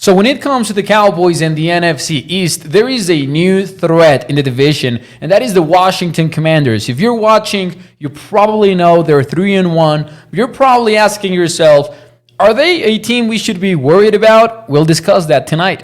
So when it comes to the Cowboys and the NFC East, there is a new threat in the division, and that is the Washington Commanders. If you're watching, you probably know they're 3-1. You're probably asking yourself, are they a team we should be worried about? We'll discuss that tonight.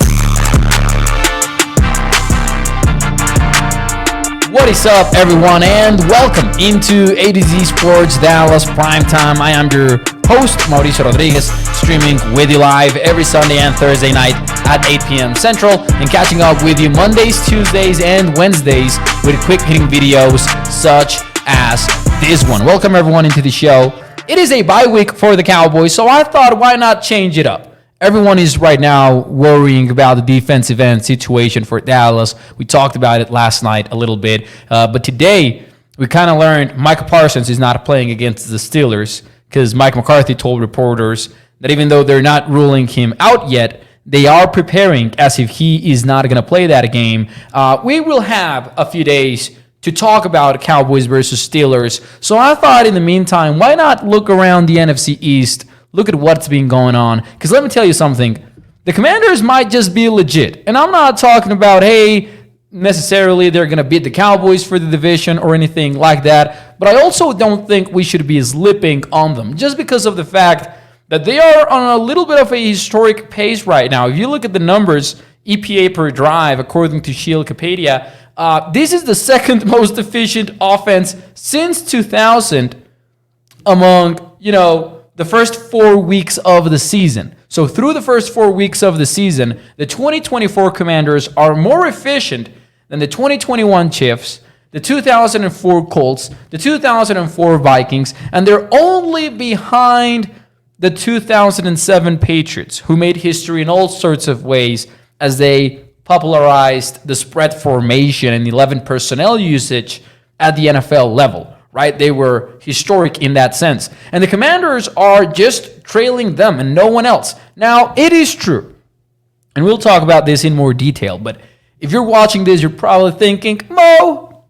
What is up, everyone, and welcome into A to Z Sports Dallas Primetime. I am your host, Mauricio Rodriguez, streaming with you live every Sunday and Thursday night at 8 p.m. Central, and catching up with you Mondays, Tuesdays, and Wednesdays with quick-hitting videos such as this one. Welcome, everyone, into the show. It is a bye week for the Cowboys, so I thought, why not change it up? Everyone is right now worrying about the defensive end situation for Dallas. We talked about it last night a little bit. But today, we kind of learned Micah Parsons is not playing against the Steelers because Mike McCarthy told reporters that even though they're not ruling him out yet, they are preparing as if he is not going to play that game. We will have a few days to talk about Cowboys versus Steelers. So I thought in the meantime, why not look around the NFC East? Look at what's been going on. Because let me tell you something. The Commanders might just be legit. And I'm not talking about, hey, necessarily they're going to beat the Cowboys for the division or anything like that. But I also don't think we should be slipping on them. Just because of the fact that they are on a little bit of a historic pace right now. If you look at the numbers, EPA per drive, according to Shieldcopedia, this is the second most efficient offense since 2000 among, the first 4 weeks of the season. So through the first 4 weeks of the season, the 2024 Commanders are more efficient than the 2021 Chiefs, the 2004 Colts, the 2004 Vikings, and they're only behind the 2007 Patriots, who made history in all sorts of ways as they popularized the spread formation and 11 personnel usage at the NFL level. Right? They were historic in that sense. And the Commanders are just trailing them and no one else. Now, it is true, and we'll talk about this in more detail, but if you're watching this, you're probably thinking, Mo,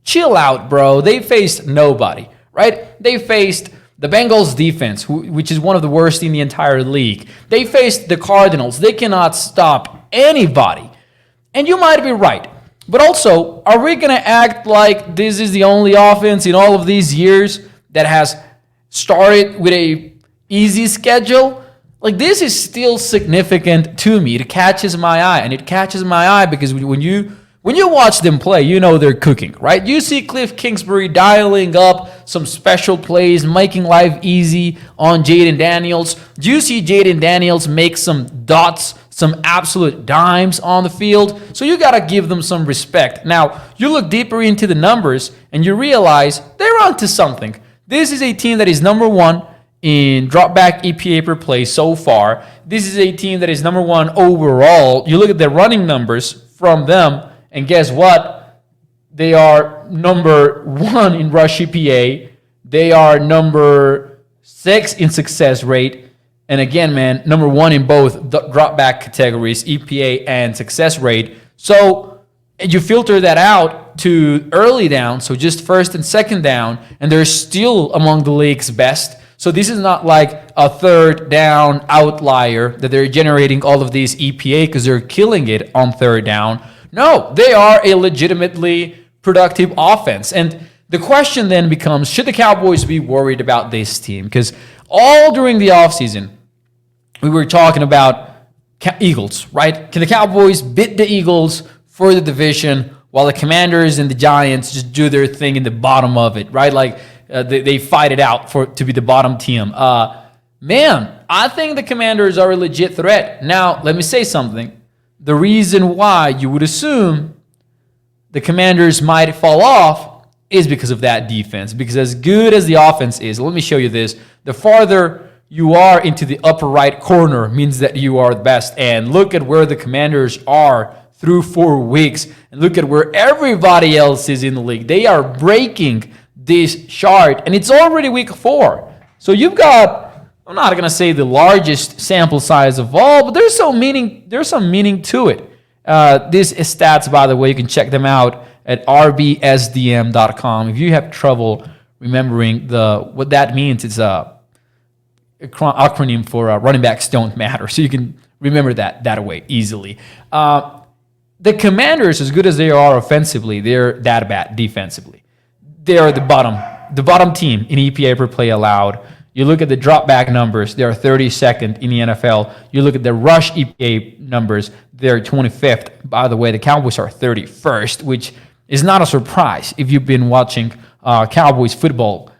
chill out, bro. They faced nobody, right? They faced the Bengals defense, which is one of the worst in the entire league. They faced the Cardinals. They cannot stop anybody. And you might be right. But also, are we going to act like this is the only offense in all of these years that has started with a easy schedule? Like, this is still significant to me. It catches my eye, and it catches my eye because when you watch them play, they're cooking, right? You see Cliff Kingsbury dialing up some special plays, making life easy on Jaden Daniels. Do you see Jaden Daniels make some dots, some absolute dimes on the field? So you got to give them some respect. Now, you look deeper into the numbers and you realize they're onto something. This is a team that is number one in drop back EPA per play so far. This is a team that is number one overall. You look at the running numbers from them, and guess what? They are number one in rush EPA. They are number 6 in success rate. And again, man, number one in both drop back categories, EPA and success rate. So you filter that out to early down, so just first and second down, and they're still among the league's best. So this is not like a third down outlier that they're generating all of these EPA because they're killing it on third down. No, they are a legitimately productive offense. And the question then becomes, should the Cowboys be worried about this team? Because all during the offseason, we were talking about Eagles, right? Can the Cowboys beat the Eagles for the division while the Commanders and the Giants just do their thing in the bottom of it, right? Like they fight it out to be the bottom team. Man, I think the Commanders are a legit threat. Now, let me say something. The reason why you would assume the Commanders might fall off is because of that defense. Because as good as the offense is, let me show you this. The farther you are into the upper right corner means that you are the best. And look at where the Commanders are through 4 weeks. And look at where everybody else is in the league. They are breaking this chart. And it's already week 4. So you've got, I'm not going to say the largest sample size of all, but there's some meaning to it. These stats, by the way, you can check them out at rbsdm.com. If you have trouble remembering what that means, it's a acronym for running backs don't matter. So you can Remember that way easily. The Commanders, as good as they are offensively, they're that bad defensively. They are the bottom team in EPA per play allowed. You look at the drop back numbers, they're 32nd in the NFL. You look at the rush EPA numbers, they're 25th. By the way, the Cowboys are 31st, which is not a surprise if you've been watching Cowboys football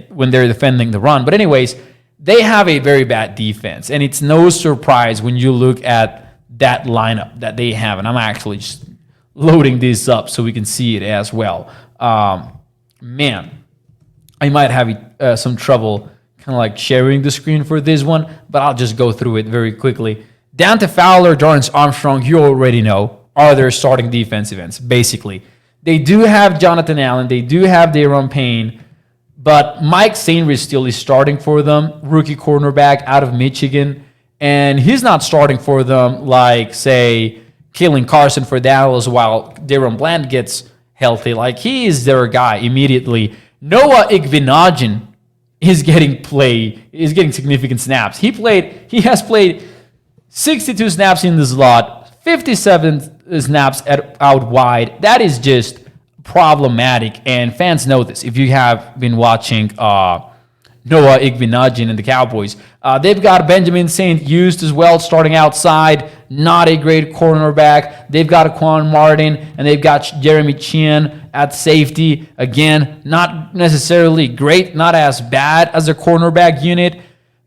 when they're defending the run. But anyways, they have a very bad defense, and it's no surprise when you look at that lineup that they have. And I'm actually just loading this up so we can see it as well. Man, I might have some trouble kind of like sharing the screen for this one, but I'll just go through it very quickly. Dante Fowler, Dorrance Armstrong, you already know, are their starting defensive ends, basically. They do have Jonathan Allen. They do have Daron Payne. But Mike Sainristil still is starting for them, rookie cornerback out of Michigan. And he's not starting for them like, say, Kalen Carson for Dallas while Daron Bland gets healthy. Like, he is their guy immediately. Noah Igbinoghene is getting significant snaps. He has played 62 snaps in the slot, 57 snaps out wide. That is just problematic, and fans know this. If you have been watching Noah Igbinoghene and the Cowboys, they've got Benjamin St-Juste as well starting outside, not a great cornerback. They've got Quan Martin, and they've got Jeremy Chien at safety. Again, not necessarily great, not as bad as a cornerback unit.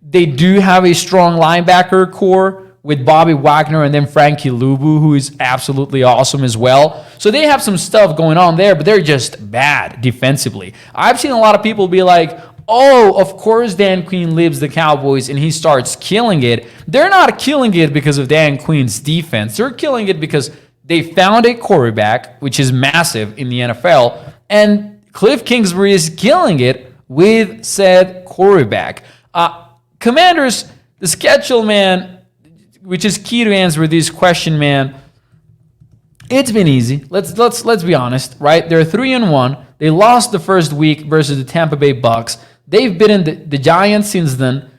They do have a strong linebacker core with Bobby Wagner and then Frankie Luvu, who is absolutely awesome as well. So they have some stuff going on there, but they're just bad defensively. I've seen a lot of people be like, oh, of course Dan Quinn leaves the Cowboys and he starts killing it. They're not killing it because of Dan Quinn's defense. They're killing it because they found a quarterback, which is massive in the NFL, and Cliff Kingsbury is killing it with said quarterback. Commanders, the schedule, man, which is key to answer this question, man. It's been easy. Let's be honest, right? They're 3-1. They lost the first week versus the Tampa Bay Bucks. They've beaten the Giants since then.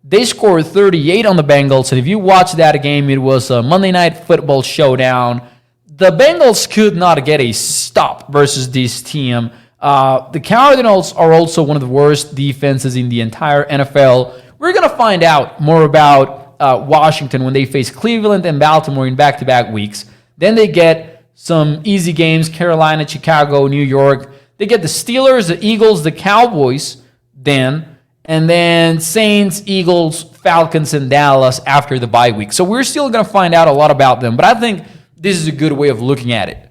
They scored 38 on the Bengals, and if you watch that game, it was a Monday Night Football showdown. The Bengals could not get a stop versus this team. The Cardinals are also one of the worst defenses in the entire NFL. We're going to find out more about Washington when they face Cleveland and Baltimore in back-to-back weeks. Then they get some easy games, Carolina, Chicago, New York. They get the Steelers, the Eagles, the Cowboys and then Saints, Eagles, Falcons, and Dallas after the bye week. So we're still going to find out a lot about them, but I think this is a good way of looking at it.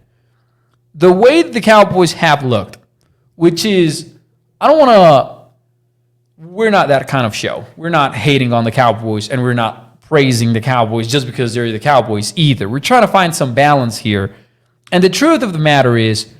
The way the Cowboys have looked, which is, we're not that kind of show. We're not hating on the Cowboys, and we're not praising the Cowboys just because they're the Cowboys either. We're trying to find some balance here. And the truth of the matter is,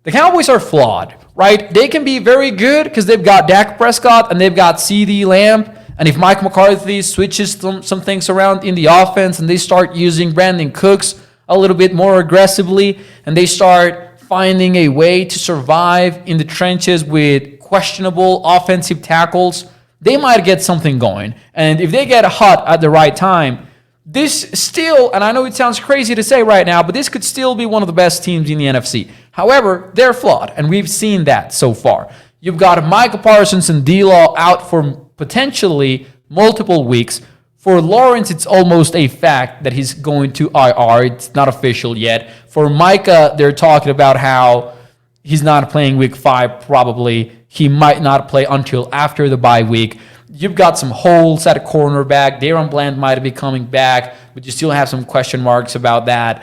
the Cowboys are flawed, right? They can be very good because they've got Dak Prescott and they've got CeeDee Lamb. And if Mike McCarthy switches some things around in the offense and they start using Brandon Cooks a little bit more aggressively and they start finding a way to survive in the trenches with questionable offensive tackles, they might get something going. And if they get hot at the right time, this still, and I know it sounds crazy to say right now, but this could still be one of the best teams in the NFC. However, they're flawed, and we've seen that so far. You've got Micah Parsons and D-Law out for potentially multiple weeks. For Lawrence, it's almost a fact that he's going to IR. It's not official yet. For Micah, they're talking about how he's not playing week 5 probably. He might not play until after the bye week. You've got some holes at cornerback. Daron Bland might be coming back, but you still have some question marks about that.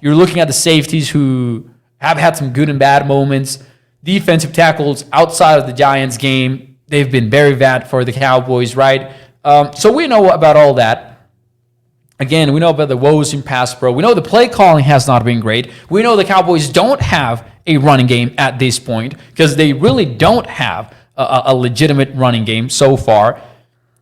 You're looking at the safeties who have had some good and bad moments. Defensive tackles outside of the Giants game, they've been very bad for the Cowboys, right? So we know about all that. Again, we know about the woes in pass pro. We know the play calling has not been great. We know the Cowboys don't have a running game at this point because they really don't have a legitimate running game so far.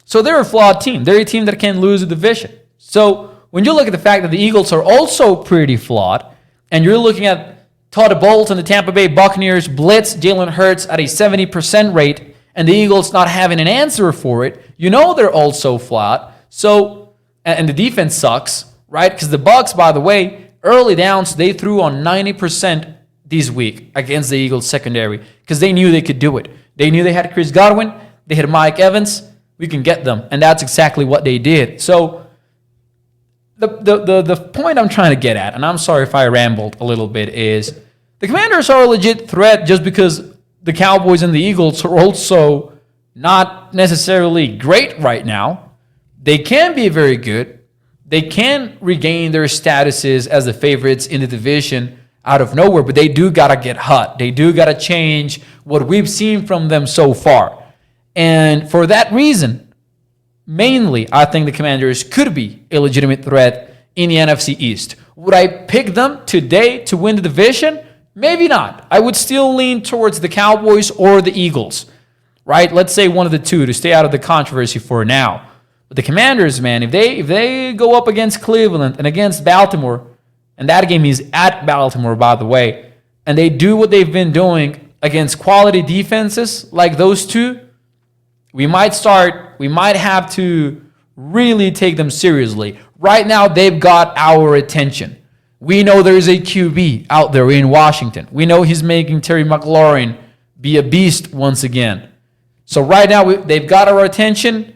So they're a flawed team. They're a team that can lose a division. So when you look at the fact that the Eagles are also pretty flawed, and you're looking at Todd Bowles and the Tampa Bay Buccaneers blitz Jalen Hurts at a 70% rate, and the Eagles not having an answer for it, you know they're also flawed. So, and the defense sucks, right? Because the Bucs, by the way, early downs, they threw on 90% this week against the Eagles secondary because they knew they could do it. They knew they had Chris Godwin, they had Mike Evans. We can get them, and that's exactly what they did. So the point I'm trying to get at, and I'm sorry if I rambled a little bit, is the Commanders are a legit threat just because the Cowboys and the Eagles are also not necessarily great right now. They can be very good. They can regain their statuses as the favorites in the division out of nowhere, but they do got to get hot. They do got to change what we've seen from them so far. And for that reason, mainly, I think the Commanders could be a legitimate threat in the NFC East. Would I pick them today to win the division? Maybe not. I would still lean towards the Cowboys or the Eagles, right? Let's say one of the two to stay out of the controversy for now. But the Commanders, man, if they go up against Cleveland and against Baltimore, and that game is at Baltimore, by the way, and they do what they've been doing against quality defenses like those two, we might have to really take them seriously. Right now, they've got our attention. We know there's a QB out there in Washington. We know he's making Terry McLaurin be a beast once again. So right now, they've got our attention.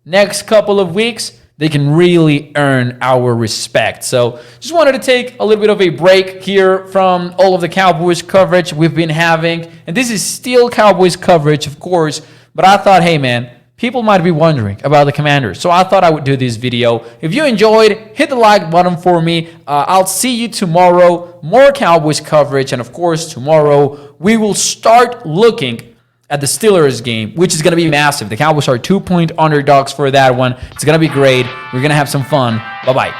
Next couple of weeks, they can really earn our respect. So just wanted to take a little bit of a break here from all of the Cowboys coverage we've been having. And this is still Cowboys coverage, of course. But I thought, hey, man, people might be wondering about the Commanders. So I thought I would do this video. If you enjoyed, hit the like button for me. I'll see you tomorrow. More Cowboys coverage. And, of course, tomorrow we will start looking at the Steelers game, which is going to be massive. The Cowboys are 2-point underdogs for that one. It's going to be great. We're going to have some fun. Bye-bye.